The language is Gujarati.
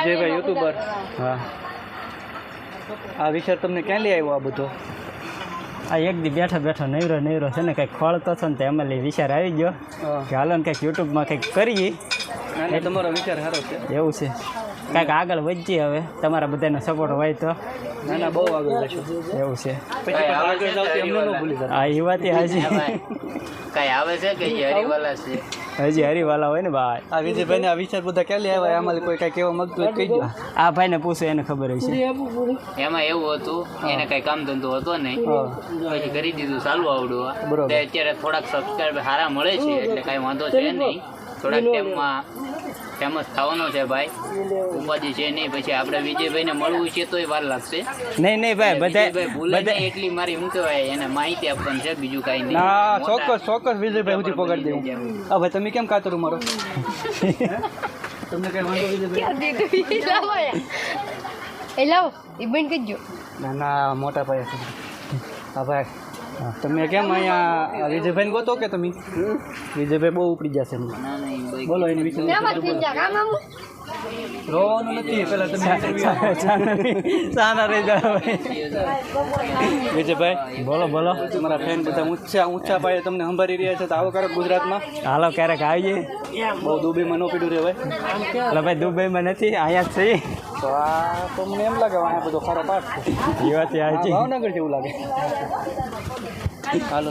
વિજયભાઈ યુટ્યુબર. હા, આ વિચાર તમને ક્યાં લઈ આવ્યો આ બધો? આ એક દી બેઠા બેઠા નૈરો છે ને કંઈક ખોળતો હતો ને તો એમાં વિચાર આવી ગયો કે હાલો ને કંઈક યુટ્યુબમાં કંઈક કરીએ. એટલે તમારો વિચાર સારો છે. એવું છે, કાંઈક આગળ વધીએ હવે તમારા બધાનો સપોર્ટ હોય તો. ના ના, બહુ આગળ જશો. એવું છે, પછી આગળ જાવ એમને ન ભૂલી જતા. હા, એ વાત હાજી. કઈ આવે છે કે હરિવાલા છે? હજી હરિવાલા હોય ને ભાઈ. આ વિજયભાઈને આ વિચાર બધા ક્યાં લઈ આવ્યા? આમાં કોઈ કાંઈ કહેવા માંગતું હોય કહી દો. આ ભાઈને પૂછો, એને ખબર હશે. એમાં એવું હતું, એને કઈ કામ ધંધો હતો નહીં, પછી કરી દીધું ચાલુ આવડું. બરોબર. અત્યારે થોડાક સબસ્ક્રાઈબ સારા મળે છે એટલે કઈ વાંધો છે નહીં. થોડાક ટાઈમમાં ફેમસ થવાનો છે ભાઈ, ઉપાધિ છે નહીં. પછી આપણે વિજયભાઈને મળવું છે તોય વાર લાગશે. નહીં ભાઈ, બધા ભૂલે નહીં એટલી મારી શું કહેવાય એને માહિતી આપવાની છે, બીજું કાંઈ નહીં. ના, ચોક્કસ વિજયભાઈ સુધી પગાર દેવું. હા ભાઈ, તમે કેમ કાતરું મારો? તમને કઈ વાંધો વિજયભાઈ? ના ના, મોટા ભાઈ. હા ભાઈ, તમે કેમ અહીંયા વિજયભાઈને ગોતો કે તમે? વિજયભાઈ બહુ ઉપડી જશે. બોલો એની વિશે. રોવાનું નથી, પેલા તમે સાના રહી જાઓ. વિજયભાઈ બોલો તમારા ફ્રેન્ડ બધા ઊંચા પાયે તમને સંભાળી રહ્યા છે, તો આવો કરો ગુજરાતમાં. હાલો ક્યારેક આવીએ. બહુ દુબઈમાં ન પીડ્યું રહેવાય. એટલે ભાઈ દુબઈમાં નથી, અહીંયા જ છીએ. તો આ તો મને એમ લાગે અહીંયા બધો ખારો પાઠ છે. એ વાત હાજી. ભાવનગર જેવું લાગે. હાલો.